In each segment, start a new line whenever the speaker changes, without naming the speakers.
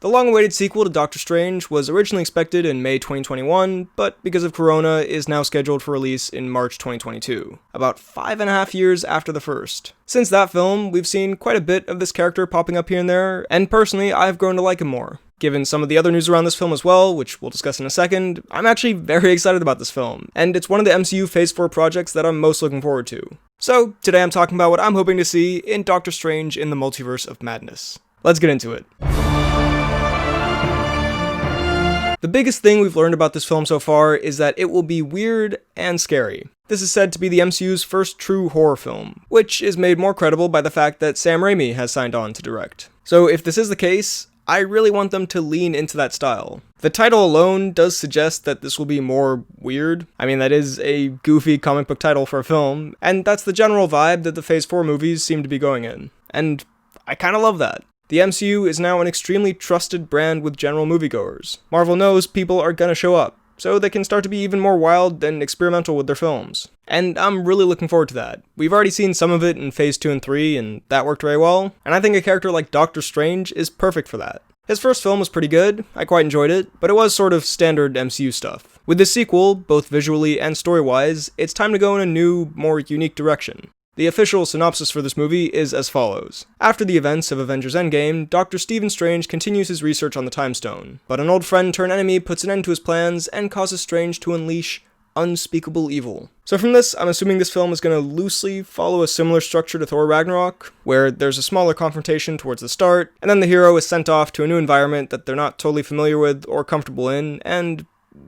The long-awaited sequel to Doctor Strange was originally expected in May 2021, but because of Corona, is now scheduled for release in March 2022, about 5.5 years after the first. Since that film, we've seen quite a bit of this character popping up here and there, and personally, I've grown to like him more. Given some of the other news around this film as well, which we'll discuss in a second, I'm actually very excited about this film, and it's one of the MCU Phase 4 projects that I'm most looking forward to. So, today I'm talking about what I'm hoping to see in Doctor Strange in the Multiverse of Madness. Let's get into it. The biggest thing we've learned about this film so far is that it will be weird and scary. This is said to be the MCU's first true horror film, which is made more credible by the fact that Sam Raimi has signed on to direct. So if this is the case, I really want them to lean into that style. The title alone does suggest that this will be more weird. I mean, that is a goofy comic book title for a film, and that's the general vibe that the Phase 4 movies seem to be going in. And I kinda love that. The MCU is now an extremely trusted brand with general moviegoers. Marvel knows people are gonna show up, so they can start to be even more wild and experimental with their films. And I'm really looking forward to that. We've already seen some of it in Phase 2 and 3, and that worked very well, and I think a character like Doctor Strange is perfect for that. His first film was pretty good, I quite enjoyed it, but it was sort of standard MCU stuff. With this sequel, both visually and story-wise, it's time to go in a new, more unique direction. The official synopsis for this movie is as follows. After the events of Avengers Endgame, Dr. Stephen Strange continues his research on the Time Stone, but an old friend turned enemy puts an end to his plans and causes Strange to unleash unspeakable evil. So from this, I'm assuming this film is going to loosely follow a similar structure to Thor Ragnarok, where there's a smaller confrontation towards the start, and then the hero is sent off to a new environment that they're not totally familiar with or comfortable in, and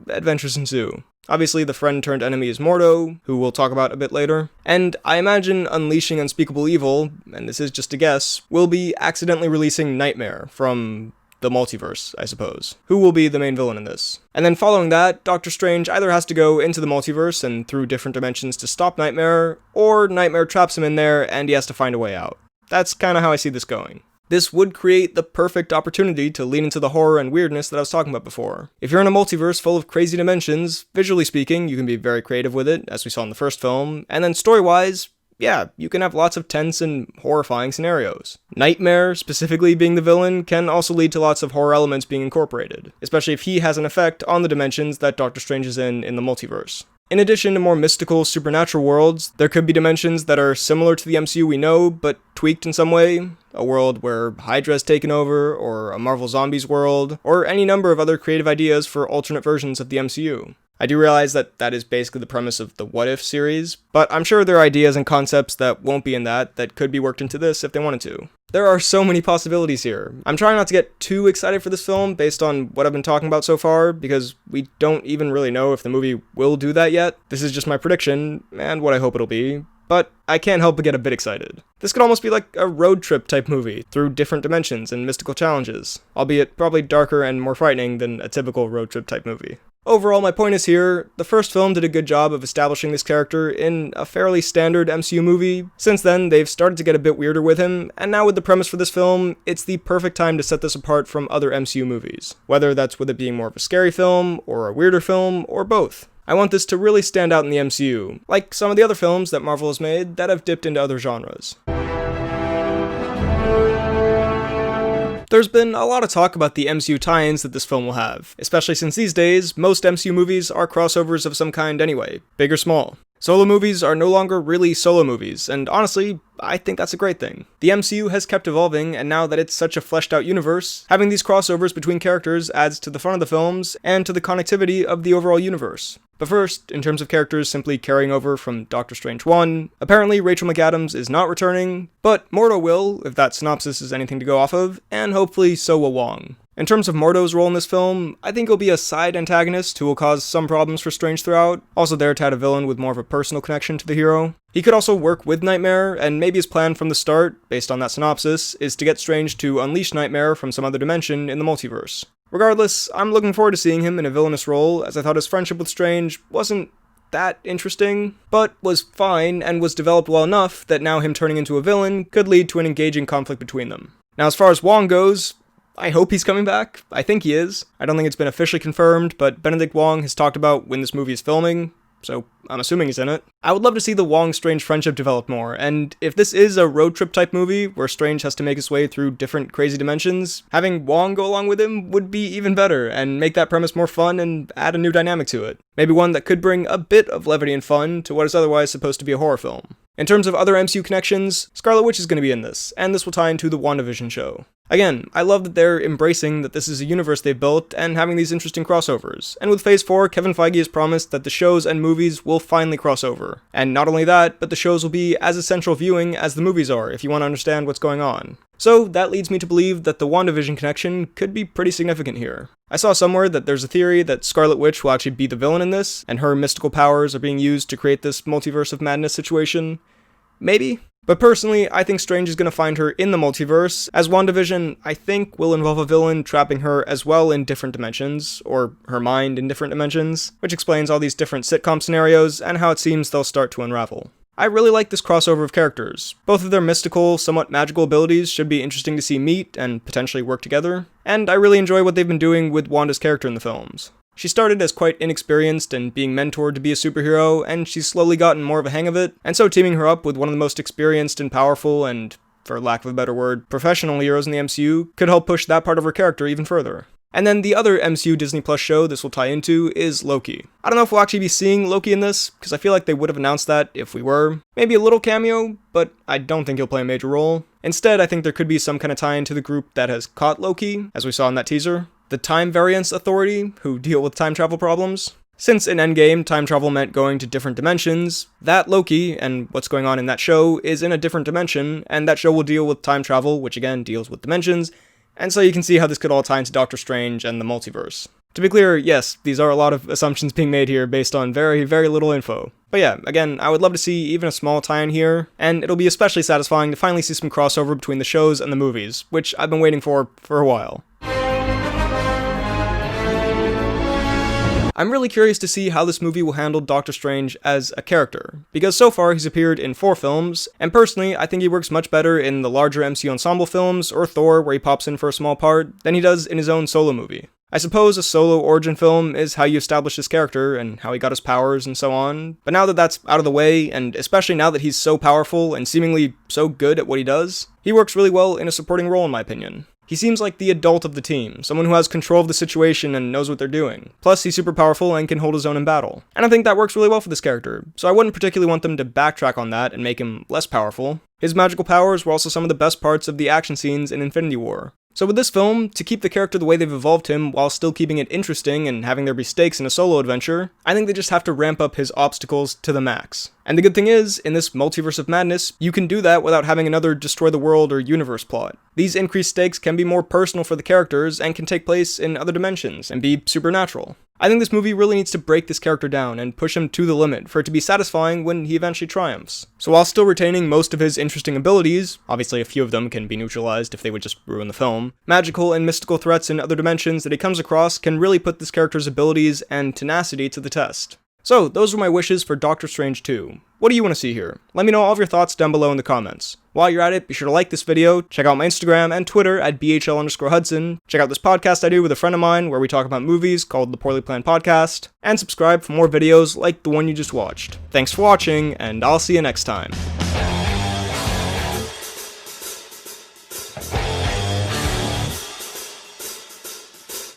adventures ensue. Obviously, the friend-turned-enemy is Mordo, who we'll talk about a bit later, and I imagine unleashing unspeakable evil, and this is just a guess, will be accidentally releasing Nightmare from the Multiverse, I suppose, who will be the main villain in this. And then following that, Doctor Strange either has to go into the multiverse and through different dimensions to stop Nightmare, or Nightmare traps him in there and he has to find a way out. That's kinda how I see this going. This would create the perfect opportunity to lean into the horror and weirdness that I was talking about before. If you're in a multiverse full of crazy dimensions, visually speaking, you can be very creative with it, as we saw in the first film, and then story-wise, yeah, you can have lots of tense and horrifying scenarios. Nightmare, specifically being the villain, can also lead to lots of horror elements being incorporated, especially if he has an effect on the dimensions that Doctor Strange is in the multiverse. In addition to more mystical, supernatural worlds, there could be dimensions that are similar to the MCU we know, but tweaked in some way. A world where Hydra's taken over, or a Marvel Zombies world, or any number of other creative ideas for alternate versions of the MCU. I do realize that that is basically the premise of the What If series, but I'm sure there are ideas and concepts that won't be in that could be worked into this if they wanted to. There are so many possibilities here. I'm trying not to get too excited for this film based on what I've been talking about so far, because we don't even really know if the movie will do that yet. This is just my prediction, and what I hope it'll be, but I can't help but get a bit excited. This could almost be like a road trip type movie, through different dimensions and mystical challenges, albeit probably darker and more frightening than a typical road trip type movie. Overall, my point is here, the first film did a good job of establishing this character in a fairly standard MCU movie. Since then, they've started to get a bit weirder with him, and now with the premise for this film, it's the perfect time to set this apart from other MCU movies. Whether that's with it being more of a scary film, or a weirder film, or both. I want this to really stand out in the MCU, like some of the other films that Marvel has made that have dipped into other genres. There's been a lot of talk about the MCU tie-ins that this film will have, especially since these days, most MCU movies are crossovers of some kind anyway, big or small. Solo movies are no longer really solo movies, and honestly, I think that's a great thing. The MCU has kept evolving, and now that it's such a fleshed out universe, having these crossovers between characters adds to the fun of the films, and to the connectivity of the overall universe. But first, in terms of characters simply carrying over from Doctor Strange 1, apparently Rachel McAdams is not returning, but Mordo will, if that synopsis is anything to go off of, and hopefully so will Wong. In terms of Mordo's role in this film, I think he'll be a side antagonist who will cause some problems for Strange throughout, also there to add a villain with more of a personal connection to the hero. He could also work with Nightmare, and maybe his plan from the start, based on that synopsis, is to get Strange to unleash Nightmare from some other dimension in the multiverse. Regardless, I'm looking forward to seeing him in a villainous role, as I thought his friendship with Strange wasn't that interesting, but was fine and was developed well enough that now him turning into a villain could lead to an engaging conflict between them. Now as far as Wong goes, I hope he's coming back. I think he is. I don't think it's been officially confirmed, but Benedict Wong has talked about when this movie is filming, so I'm assuming he's in it. I would love to see the Wong-Strange friendship develop more, and if this is a road trip type movie where Strange has to make his way through different crazy dimensions, having Wong go along with him would be even better and make that premise more fun and add a new dynamic to it. Maybe one that could bring a bit of levity and fun to what is otherwise supposed to be a horror film. In terms of other MCU connections, Scarlet Witch is going to be in this, and this will tie into the WandaVision show. Again, I love that they're embracing that this is a universe they've built and having these interesting crossovers. And with Phase 4, Kevin Feige has promised that the shows and movies will finally cross over. And not only that, but the shows will be as essential viewing as the movies are if you want to understand what's going on. So that leads me to believe that the WandaVision connection could be pretty significant here. I saw somewhere that there's a theory that Scarlet Witch will actually be the villain in this, and her mystical powers are being used to create this multiverse of madness situation. Maybe? But personally, I think Strange is going to find her in the multiverse, as WandaVision, I think, will involve a villain trapping her as well in different dimensions, or her mind in different dimensions, which explains all these different sitcom scenarios and how it seems they'll start to unravel. I really like this crossover of characters. Both of their mystical, somewhat magical abilities should be interesting to see meet and potentially work together, and I really enjoy what they've been doing with Wanda's character in the films. She started as quite inexperienced and being mentored to be a superhero, and she's slowly gotten more of a hang of it, and so teaming her up with one of the most experienced and powerful and, for lack of a better word, professional heroes in the MCU could help push that part of her character even further. And then the other MCU Disney Plus show this will tie into is Loki. I don't know if we'll actually be seeing Loki in this, because I feel like they would have announced that if we were. Maybe a little cameo, but I don't think he'll play a major role. Instead, I think there could be some kind of tie-in to the group that has caught Loki, as we saw in that teaser. The Time Variance Authority, who deal with time travel problems. Since in Endgame, time travel meant going to different dimensions, that Loki, and what's going on in that show, is in a different dimension, and that show will deal with time travel, which again deals with dimensions, and so you can see how this could all tie into Doctor Strange and the multiverse. To be clear, yes, these are a lot of assumptions being made here based on very, very little info. But yeah, again, I would love to see even a small tie-in here, and it'll be especially satisfying to finally see some crossover between the shows and the movies, which I've been waiting for a while. I'm really curious to see how this movie will handle Doctor Strange as a character, because so far he's appeared in 4 films, and personally, I think he works much better in the larger MCU ensemble films, or Thor where he pops in for a small part, than he does in his own solo movie. I suppose a solo origin film is how you establish his character, and how he got his powers and so on, but now that that's out of the way, and especially now that he's so powerful and seemingly so good at what he does, he works really well in a supporting role in my opinion. He seems like the adult of the team, someone who has control of the situation and knows what they're doing. Plus, he's super powerful and can hold his own in battle. And I think that works really well for this character, so I wouldn't particularly want them to backtrack on that and make him less powerful. His magical powers were also some of the best parts of the action scenes in Infinity War. So with this film, to keep the character the way they've evolved him while still keeping it interesting and having there be stakes in a solo adventure, I think they just have to ramp up his obstacles to the max. And the good thing is, in this multiverse of madness, you can do that without having another destroy the world or universe plot. These increased stakes can be more personal for the characters and can take place in other dimensions and be supernatural. I think this movie really needs to break this character down and push him to the limit for it to be satisfying when he eventually triumphs. So while still retaining most of his interesting abilities, obviously a few of them can be neutralized if they would just ruin the film, magical and mystical threats in other dimensions that he comes across can really put this character's abilities and tenacity to the test. So, those are my wishes for Doctor Strange 2. What do you want to see here? Let me know all of your thoughts down below in the comments. While you're at it, be sure to like this video, check out my Instagram and Twitter at BHL_Hudson, check out this podcast I do with a friend of mine where we talk about movies called The Poorly Planned Podcast, and subscribe for more videos like the one you just watched. Thanks for watching, and I'll see you next time.